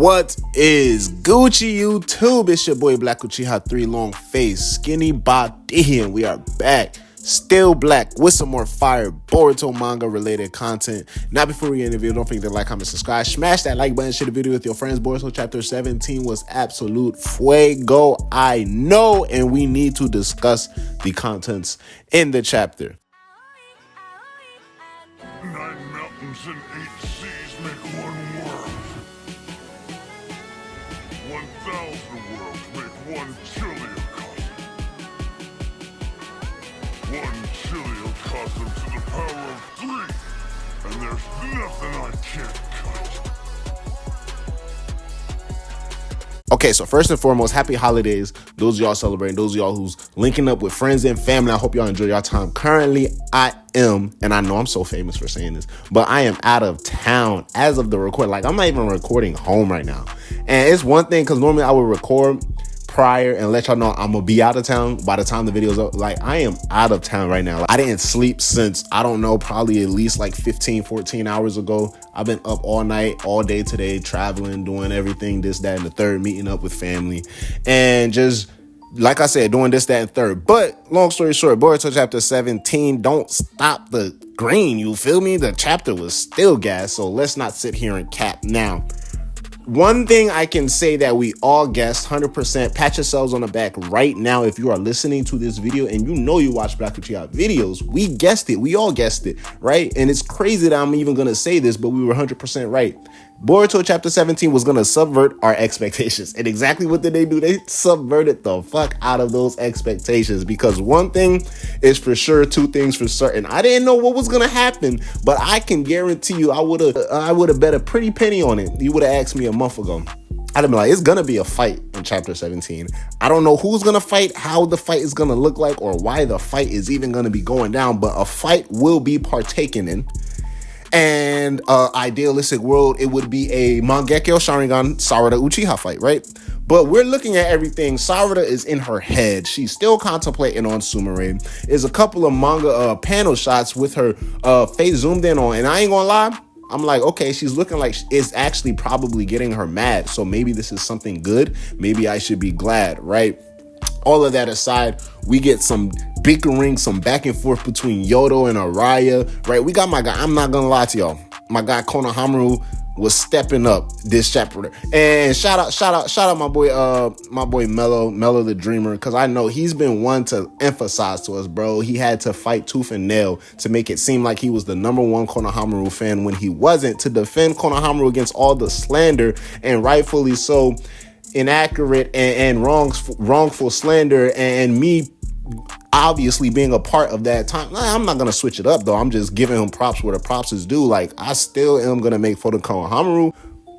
What is Gucci YouTube? It's your boy Black Uchiha 3 long face, skinny body, and we are back. Still black with some more fire Boruto manga related content. Now before we get into the video, don't forget to like, comment, subscribe. Smash that like button, share the video with your friends. Boruto chapter 17 was absolute fuego, I know, and we need to discuss the contents in the chapter. 9 mountains and 8 seas make one world. 1,000 worlds make one chiliocosm. 1 chiliocosm to the power of 3, and there's nothing I can't cut. Okay, so first and foremost, happy holidays. Those of y'all celebrating, those of y'all who's linking up with friends and family. I hope y'all enjoy your time. Currently, I am, and I know I'm so famous for saying this, but I am out of town as of the record. Like, I'm not even recording home right now. And it's one thing, because normally I would record prior and let y'all know I'm gonna be out of town by the time the video's up. Like, I am out of town right now. Like, I didn't sleep since, I don't know, probably at least like 14 hours ago. I've been up all night, all day today, traveling, doing everything, this, that, and the third, meeting up with family, and just, like I said, doing this, that, and third. But long story short, Boruto chapter 17 don't stop the green, you feel me? The chapter was still gas, so let's not sit here and cap. Now, one thing I can say that we all guessed 100%, pat yourselves on the back right now if you are listening to this video and you know you watch Black Uchiha videos. We guessed it. We all guessed it, right? And it's crazy that I'm even going to say this, but we were 100% right. Boruto chapter 17 was going to subvert our expectations. And exactly what did they do? They subverted the fuck out of those expectations, because one thing is for sure, two things for certain. I didn't know what was going to happen, but I can guarantee you I would have bet a pretty penny on it. You would have asked me a month ago. I'd have been like, it's going to be a fight in chapter 17. I don't know who's going to fight, how the fight is going to look like, or why the fight is even going to be going down, but a fight will be partaken in. And idealistic world, it would be a Mangekyo Sharingan Sarada Uchiha fight, right? But we're looking at everything. Sarada is in her head. She's still contemplating on Sumire. There's a couple of manga panel shots with her face zoomed in on, and I ain't gonna lie, I'm like, okay, she's looking like it's actually probably getting her mad. So maybe this is something good. Maybe I should be glad, right? All of that aside, we get some bickering, some back and forth between Yodo and Araya, right? We got my guy, I'm not gonna lie to y'all, my guy Konohamaru was stepping up this chapter. And shout out my boy Mello the Dreamer, because I know he's been one to emphasize to us, bro. He had to fight tooth and nail to make it seem like he was the #1 Konohamaru fan when he wasn't, to defend Konohamaru against all the slander, and rightfully so, inaccurate and wrongful slander, and me obviously being a part of that time. I'm not gonna switch it up though. I'm just giving him props where the props is due. Like, I still am gonna make fun of Konohamaru.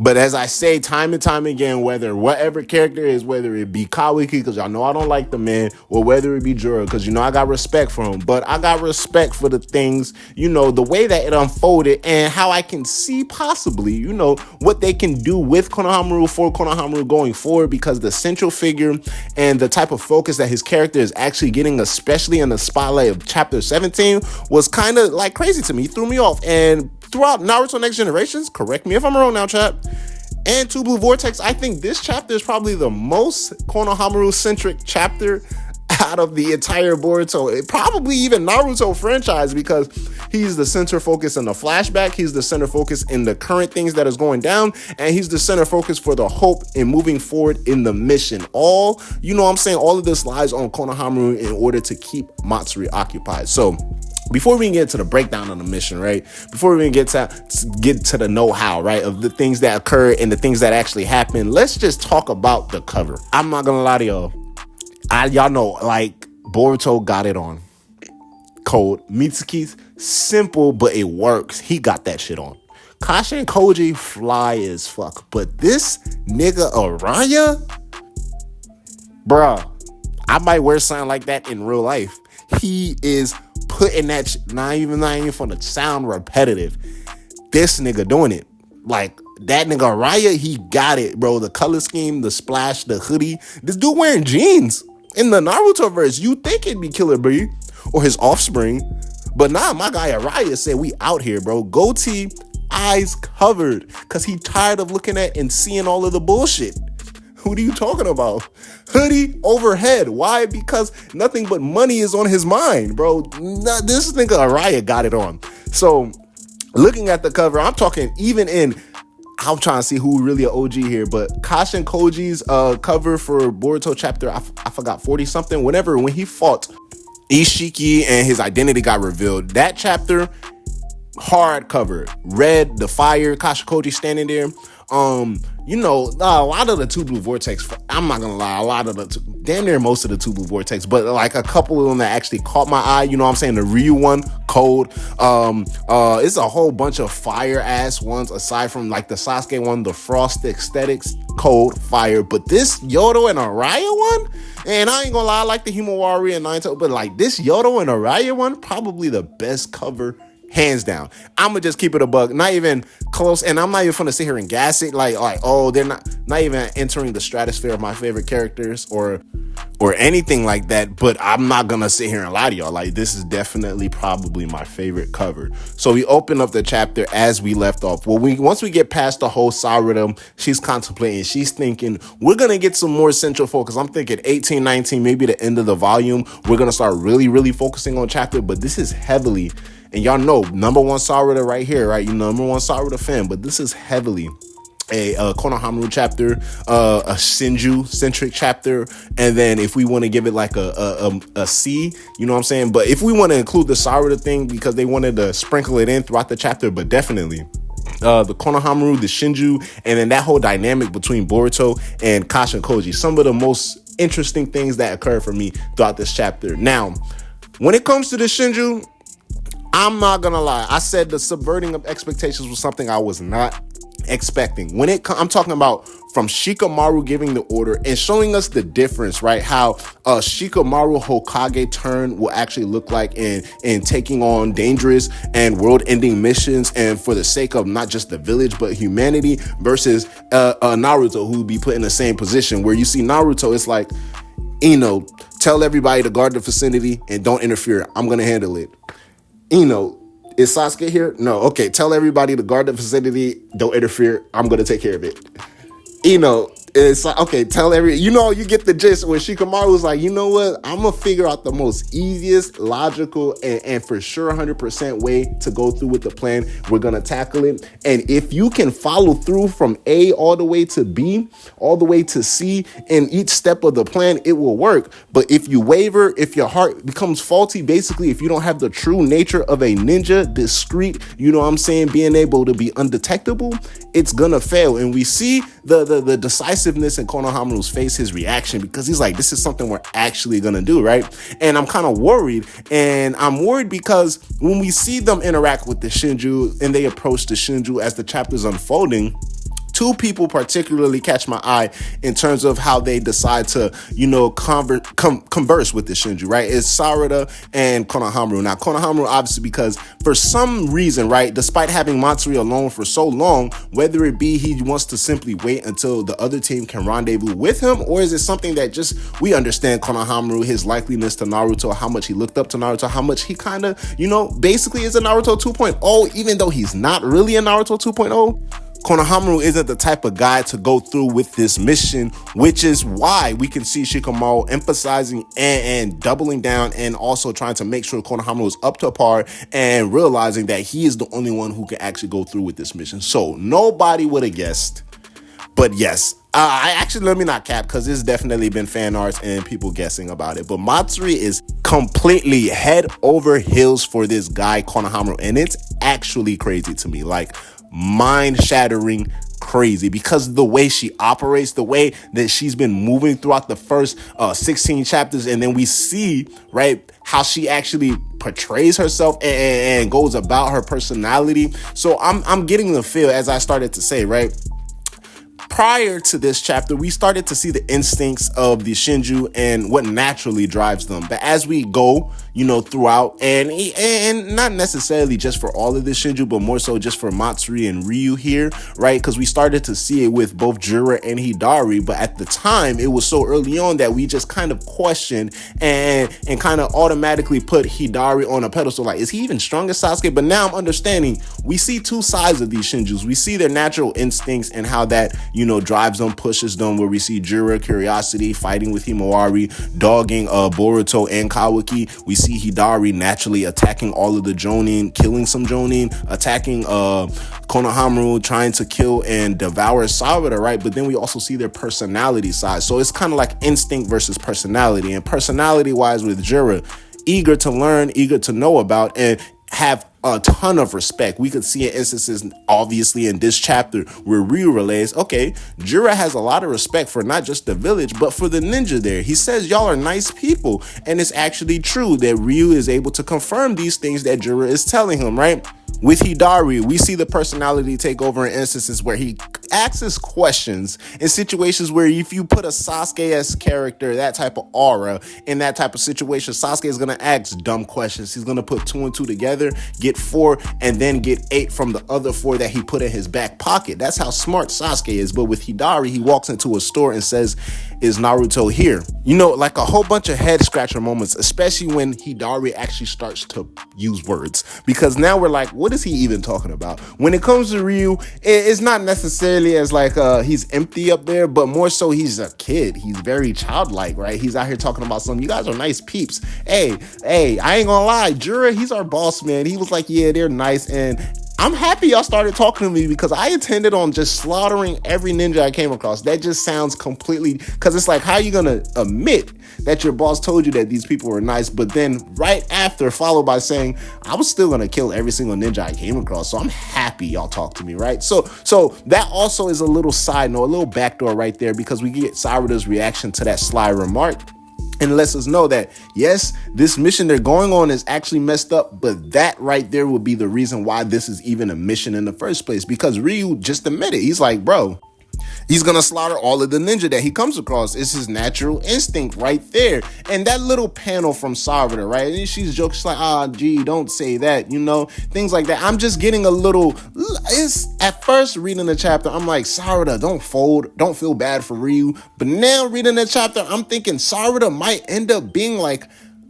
But as I say time and time again, whether whatever character is, whether it be Kawiki, because y'all know I don't like the man, or whether it be Jura, because you know I got respect for him, but I got respect for the things, you know, the way that it unfolded and how I can see possibly, you know, what they can do with Konohamaru for Konohamaru going forward, because the central figure and the type of focus that his character is actually getting, especially in the spotlight of chapter 17, was kind of like crazy to me. It threw me off. And throughout Naruto Next Generations, correct me if I'm wrong now, chat, and Two Blue Vortex, I think this chapter is probably the most Konohamaru-centric chapter out of the entire Boruto, probably even Naruto franchise, because he's the center focus in the flashback, he's the center focus in the current things that is going down, and he's the center focus for the hope in moving forward in the mission. All, you know what I'm saying, all of this lies on Konohamaru in order to keep Matsuri occupied. So, before we can get to the breakdown of the mission, right? Before we can get to the know-how, right, of the things that occur and the things that actually happen, let's just talk about the cover. I'm not gonna lie to y'all. Y'all know, like, Boruto got it on. Cold. Mitsuki's simple, but it works. He got that shit on. Kashin and Koji fly as fuck. But this nigga Araya, bruh, I might wear something like that in real life. He is putting that not even for the sound repetitive. This nigga doing it. Like, that nigga Araya, he got it, bro. The color scheme, the splash, the hoodie. This dude wearing jeans. In the Naruto verse, you think it'd be Killer Bee or his offspring. But nah, my guy Araya said we out here, bro. Goatee, eyes covered because he tired of looking at and seeing all of the bullshit. What are you talking about? Hoodie overhead. Why? Because nothing but money is on his mind, bro. This nigga Araya got it on. So looking at the cover, I'm talking even in, I'm trying to see who really an OG here, but Kashin Koji's cover for Boruto chapter, I forgot 40 something, whenever, when he fought Ishiki and his identity got revealed, that chapter, hard cover, red, the fire, Kashin Koji standing there. A lot of the Two Blue Vortex, I'm not gonna lie, damn near most of the Two Blue Vortex, but like a couple of them that actually caught my eye, you know what I'm saying? The Ryu one, cold. It's a whole bunch of fire ass ones aside from like the Sasuke one, the Frost aesthetics, cold, fire. But this Yodo and Araya one, and I ain't gonna lie, I like the Himawari and Naito, but like this Yodo and Araya one, probably the best cover, hands down. I'm gonna just keep it a buck, not even close, and I'm not even gonna sit here and gas it like oh, they're not even entering the stratosphere of my favorite characters or anything like that. But I'm not gonna sit here and lie to y'all, like this is definitely probably my favorite cover. So we open up the chapter as we left off. Once we get past the whole Sarada, she's contemplating, she's thinking we're gonna get some more central focus. I'm thinking 18, 19, maybe the end of the volume, we're gonna start really focusing on chapter, but this is heavily, and y'all know, number one Sarada right here, right? You number one Sarada fan, but this is heavily a Konohamaru chapter, a Shinju centric chapter, and then if we want to give it like a C, you know what I'm saying? But if we want to include the Sarada thing because they wanted to sprinkle it in throughout the chapter, but definitely the Konohamaru, the Shinju, and then that whole dynamic between Boruto and Kashin Koji, some of the most interesting things that occurred for me throughout this chapter. Now, when it comes to the Shinju, I'm not gonna lie, I said the subverting of expectations was something I was not expecting. I'm talking about from Shikamaru giving the order and showing us the difference, right? How Shikamaru Hokage turn will actually look like in taking on dangerous and world-ending missions, and for the sake of not just the village but humanity, versus Naruto, who would be put in the same position where you see Naruto, it's like, tell everybody to guard the vicinity and don't interfere. I'm gonna handle it. Is Sasuke here? No. Okay, tell everybody to guard the vicinity. Don't interfere. I'm going to take care of it. It's like, okay, you get the gist when Shikamaru was like, you know what? I'm going to figure out the most easiest, logical, and for sure 100% way to go through with the plan. We're going to tackle it. And if you can follow through from A all the way to B, all the way to C, in each step of the plan, it will work. But if you waver, if your heart becomes faulty, basically, if you don't have the true nature of a ninja, discreet, you know what I'm saying, being able to be undetectable, it's going to fail. And we see the decisiveness in Konohamaru's face, his reaction, because he's like, this is something we're actually gonna do, right? And I'm kind of worried, and I'm worried because when we see them interact with the Shinju and they approach the Shinju as the chapter's unfolding, two people particularly catch my eye in terms of how they decide to, converse with the Shinju, right? It's Sarada and Konohamaru. Now, Konohamaru, obviously, because for some reason, right, despite having Matsuri alone for so long, whether it be he wants to simply wait until the other team can rendezvous with him, or is it something that just, we understand Konohamaru, his likeliness to Naruto, how much he looked up to Naruto, how much he kind of, basically is a Naruto 2.0, even though he's not really a Naruto 2.0. Konohamaru isn't the type of guy to go through with this mission, which is why we can see Shikamaru emphasizing and doubling down and also trying to make sure Konohamaru is up to par and realizing that he is the only one who can actually go through with this mission. So nobody would have guessed, but yes, let me not cap, because there's definitely been fan arts and people guessing about it, but Matsuri is completely head over heels for this guy Konohamaru, and it's actually crazy to me, like mind-shattering crazy, because the way she operates, the way that she's been moving throughout the first 16 chapters, and then we see, right, how she actually portrays herself and goes about her personality. So I'm getting the feel, as I started to say, right, prior to this chapter, we started to see the instincts of the Shinju and what naturally drives them. But as we go, throughout, and not necessarily just for all of the Shinju, but more so just for Matsuri and Ryu here, right? Because we started to see it with both Jura and Hidari, but at the time, it was so early on that we just kind of questioned and kind of automatically put Hidari on a pedestal. Like, is he even strong as Sasuke? But now I'm understanding we see two sides of these Shinjus. We see their natural instincts and how that, drives them, pushes them, where we see Jura, curiosity, fighting with Himawari, dogging Boruto and Kawaki. We see Hidari naturally attacking all of the Jonin, killing some Jonin, attacking Konohamaru, trying to kill and devour Sarada, right? But then we also see their personality side. So it's kind of like instinct versus personality. And personality-wise with Jura, eager to learn, eager to know about, and have a ton of respect. We could see instances, obviously, in this chapter where Ryu relays, okay, Jura has a lot of respect for not just the village, but for the ninja there. He says, y'all are nice people. And it's actually true that Ryu is able to confirm these things that Jura is telling him, right? With Hidari, we see the personality take over in instances where he asks questions in situations where if you put a Sasuke-esque character, that type of aura, in that type of situation, Sasuke is going to ask dumb questions. He's going to put 2 and 2 together, get 4, and then get 8 from the other 4 that he put in his back pocket. That's how smart Sasuke is. But with Hidari, he walks into a store and says, is Naruto here? Like a whole bunch of head scratcher moments, especially when Hidari actually starts to use words. Because now we're like, what is he even talking about? When it comes to Ryu, it's not necessarily as like he's empty up there, but more so he's a kid. He's very childlike, right? He's out here talking about something. You guys are nice peeps. Hey, I ain't gonna lie. Jura, he's our boss, man. He was like, yeah, they're nice. And I'm happy y'all started talking to me because I intended on just slaughtering every ninja I came across. That just sounds completely, because it's like, how are you going to admit that your boss told you that these people were nice, but then right after followed by saying, I was still going to kill every single ninja I came across. So I'm happy y'all talked to me, right? So that also is a little side note, a little backdoor right there, because we get Sarada's reaction to that sly remark. And lets us know that, yes, this mission they're going on is actually messed up, but that right there will be the reason why this is even a mission in the first place. Because Ryu just admitted, he's like, bro, he's going to slaughter all of the ninja that he comes across. It's his natural instinct right there. And that little panel from Sarada, right? And she's joking, she's like, gee, don't say that, things like that. I'm just getting a little, at first reading the chapter, I'm like, Sarada, don't fold, don't feel bad for Ryu. But now reading the chapter, I'm thinking Sarada might end up being like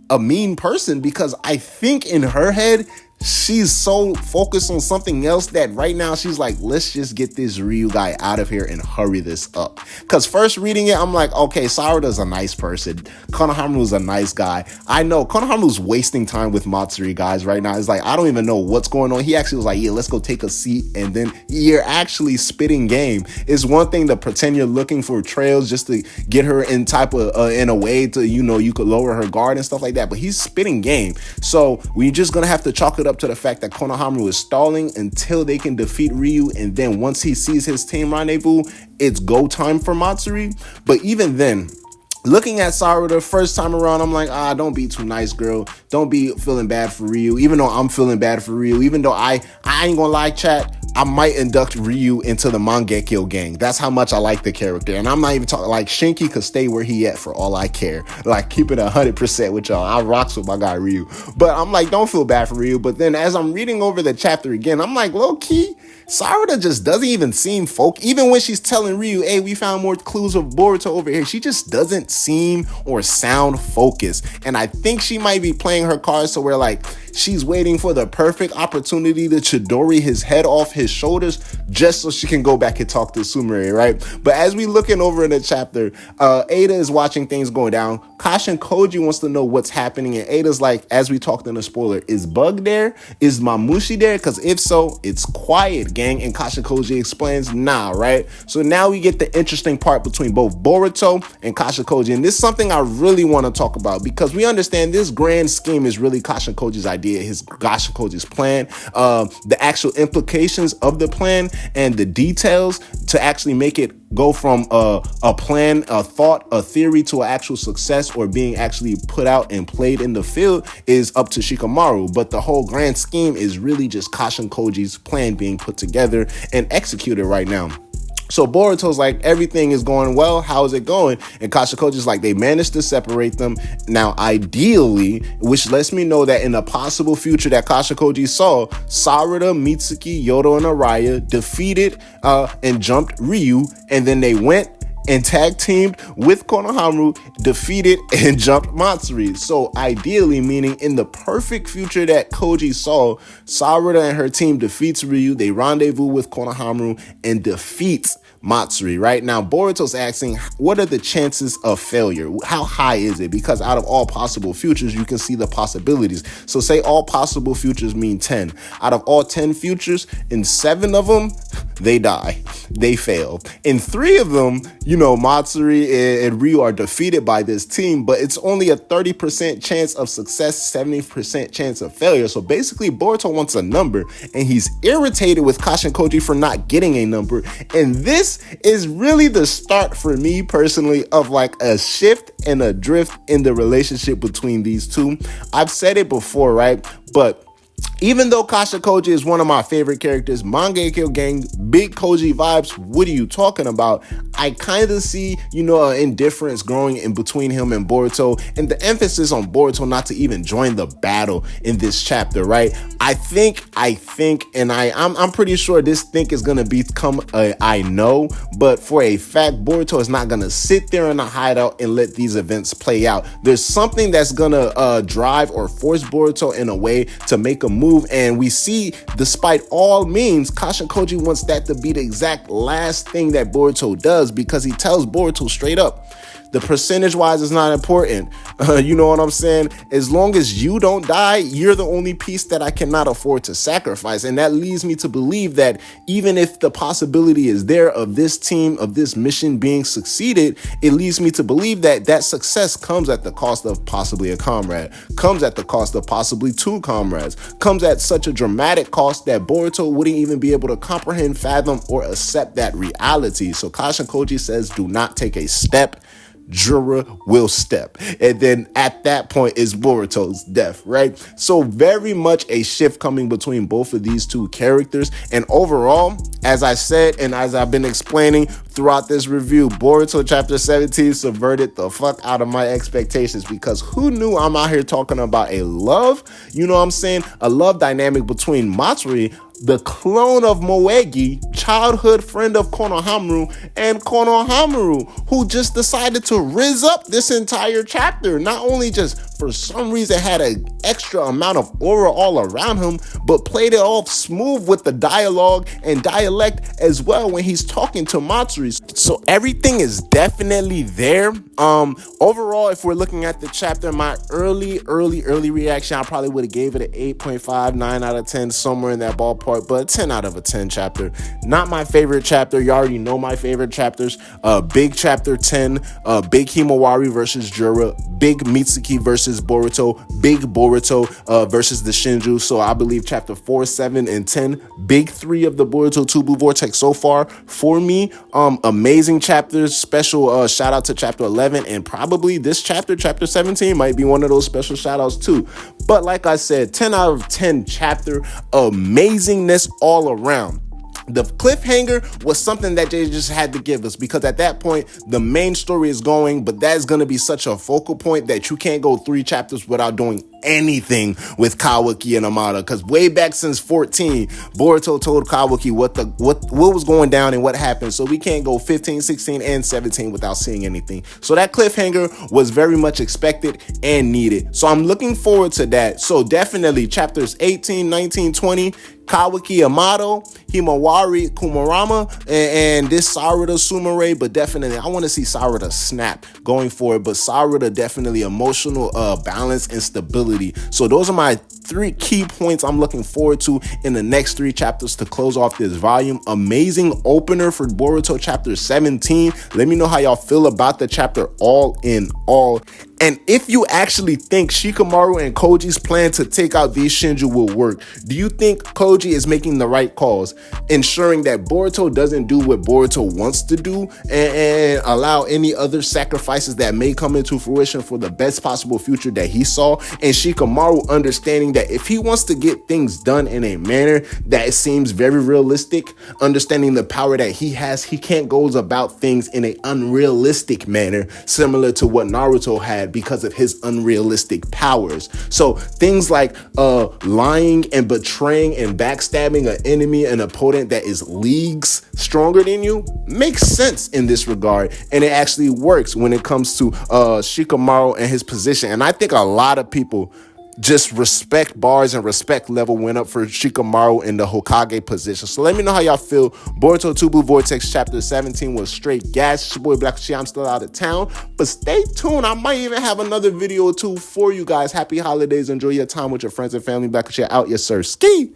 a mean person, because I think in her head, she's so focused on something else that right now she's like, let's just get this Ryu guy out of here and hurry this up. Because first reading it, I'm like, okay, Sarada's a nice person. Konohamaru's a nice guy. I know Konohamaru's wasting time with Matsuri, guys, right now. It's like, I don't even know what's going on. He actually was like, yeah, let's go take a seat. And then you're actually spitting game. It's one thing to pretend you're looking for trails just to get her in in a way to, you could lower her guard and stuff like that. But he's spitting game. So we're just going to have to chalk it up to the fact that Konohamaru is stalling until they can defeat Ryu, and then once he sees his team rendezvous, it's go time for Matsuri. But even then, looking at Sarada first time around, I'm like, don't be too nice, girl. Don't be feeling bad for Ryu, even though I'm feeling bad for Ryu, even though I ain't gonna lie, chat, I might induct Ryu into the Mangekyo gang. That's how much I like the character. And I'm not even talking, like, Shinki could stay where he at for all I care. Like, keep it 100% with y'all. I rocks with my guy Ryu. But I'm like, don't feel bad for Ryu. But then as I'm reading over the chapter again, I'm like, low key, Sarada just doesn't even seem even when she's telling Ryu, hey, we found more clues of Boruto over here, she just doesn't seem or sound focused. And I think she might be playing her cards so where like she's waiting for the perfect opportunity to Chidori his head off his shoulders just so she can go back and talk to Sumire, right? But as we looking over in the chapter, Ada is watching things going down. Kashin Koji wants to know what's happening, and Ada's like, as we talked in the spoiler, is Bug there? Is Mamushi there? Because if so, it's quiet, gang. And Kashin Koji explains, nah, right? So now we get the interesting part between both Boruto and Kashin Koji, and this is something I really want to talk about because we understand this grand scheme is really Kashin Koji's idea, Kashin Koji's plan, the actual implications of the plan and the details to actually make it go from a plan, a thought, a theory to an actual success or being actually put out and played in the field is up to Shikamaru. But the whole grand scheme is really just Kashin Koji's plan being put together and executed right now. So Boruto's like, everything is going well. How is it going? And Kashin like, they managed to separate them. Now, ideally, which lets me know that in a possible future that Kashin saw, Sarada, Mitsuki, Yodo, and Araya defeated and jumped Ryu. And then they went and tag teamed with Konohamaru, defeated and jumped Matsuri. So ideally, meaning in the perfect future that Koji saw, Sarada and her team defeats Ryu, they rendezvous with Konohamaru and defeats Matsuri. Right now, Boruto's asking, what are the chances of failure? How high is it? Because out of all possible futures, you can see the possibilities. So say all possible futures mean 10. Out of all 10 futures, in 7 of them, they die. They fail. In 3 of them, Matsuri and Ryu are defeated by this team, but it's only a 30% chance of success, 70% chance of failure. So basically, Boruto wants a number, and he's irritated with Kashin for not getting a number. And this is really the start for me personally of like a shift and a drift in the relationship between these two. I've said it before, right? But even though Kashin is one of my favorite characters, Mangekyo Gang, big Koji vibes, what are you talking about? I kind of see, an indifference growing in between him and Boruto, and the emphasis on Boruto not to even join the battle in this chapter, right? I think, and I'm pretty sure this think is going to become a I know, but for a fact, Boruto is not going to sit there in a hideout and let these events play out. There's something that's going to drive or force Boruto in a way to make a move, and we see, despite all means, Kashin wants that to be the exact last thing that Boruto does, because he tells Boruto straight up, the percentage wise is not important. You know what I'm saying? As long as you don't die, you're the only piece that I cannot afford to sacrifice. And that leads me to believe that even if the possibility is there of this team, of this mission being succeeded, it leads me to believe that that success comes at the cost of possibly a comrade, comes at the cost of possibly 2 comrades, comes at such a dramatic cost that Boruto wouldn't even be able to comprehend, fathom, or accept that reality. So Kashin says, do not take a step, Jura will step. And then at that point is Boruto's death, right? So very much a shift coming between both of these two characters. And overall, as I said, and as I've been explaining throughout this review, Boruto chapter 17 subverted the fuck out of my expectations, because who knew I'm out here talking about a love, a love dynamic between Matsuri, the clone of Moegi, childhood friend of Konohamaru, and Konohamaru, who just decided to rizz up this entire chapter. Not only just for some reason had an extra amount of aura all around him, but played it off smooth with the dialogue and dialect as well when he's talking to Matsuri. So everything is definitely there. Overall, if we're looking at the chapter, my early reaction, I probably would have gave it an 8.5, 9 out of 10, somewhere in that ballpark, but a 10 out of a 10 chapter. Not my favorite chapter. You already know my favorite chapters. Big chapter 10, big Himawari versus Jura, big Mitsuki versus Boruto, big Boruto versus the Shinju. So I believe chapter 4, 7, and 10, big 3 of the Boruto Tubu Vortex so far for me. Amazing chapters. Special shout out to chapter 11, and probably this chapter 17, might be one of those special shout outs too. But like I said, 10 out of 10 chapter, amazingness all around. The cliffhanger was something that they just had to give us, because at that point, the main story is going, but that's going to be such a focal point that you can't go 3 chapters without doing anything with Kawaki and Amada, because way back since 14, Boruto told Kawaki what was going down and what happened, so we can't go 15, 16, and 17 without seeing anything. So that cliffhanger was very much expected and needed, so I'm looking forward to that. So definitely chapters 18, 19, 20, Kawaki Amado, Himawari Kumarama, and this Sarada Sumire, but definitely I want to see Sarada snap going forward, but Sarada definitely emotional balance and stability. So those are my 3 key points I'm looking forward to in the next 3 chapters to close off this volume. Amazing opener for Boruto chapter 17. Let me know how y'all feel about the chapter all in all. And if you actually think Shikamaru and Koji's plan to take out these Shinju will work, do you think Koji is making the right calls, ensuring that Boruto doesn't do what Boruto wants to do and allow any other sacrifices that may come into fruition for the best possible future that he saw, and Shikamaru understanding that if he wants to get things done in a manner that seems very realistic, understanding the power that he has, he can't go about things in an unrealistic manner, similar to what Naruto had because of his unrealistic powers. So things like lying and betraying and backstabbing an enemy, an opponent that is leagues stronger than you, makes sense in this regard, and it actually works when it comes to Shikamaru and his position. And I think a lot of people just respect bars and respect level went up for Shikamaru in the Hokage position. So let me know how y'all feel. Boruto 2 Blue Vortex Chapter 17 was straight gas. It's your boy Black Chi. I'm still out of town, but stay tuned. I might even have another video or two for you guys. Happy holidays. Enjoy your time with your friends and family. Black Chi out. Yes, sir. Ski.